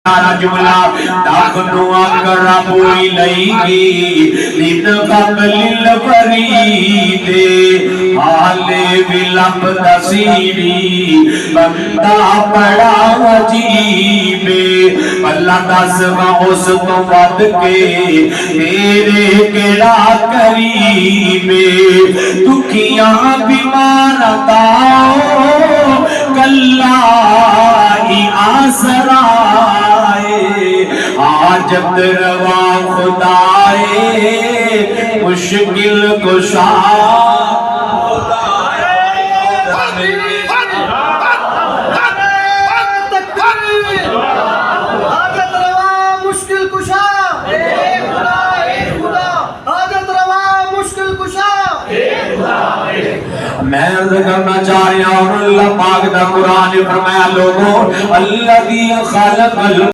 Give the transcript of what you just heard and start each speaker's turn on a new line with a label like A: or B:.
A: جملہ داخنو اقربو الیگی لید قبل الورید حال ولب دسیری بندہ بڑا عجیب اللہ دسوا اس تو ود کے تیرے کیڑا قریب دکھیاں بیمار تاؤ کلا ہی آسرا حاجت روا خدائے مشکل کشا میں عرض کرنا چاہ رہا ہوں اللہ پاک دا قرآن فرمایا لوگوں الذی خلق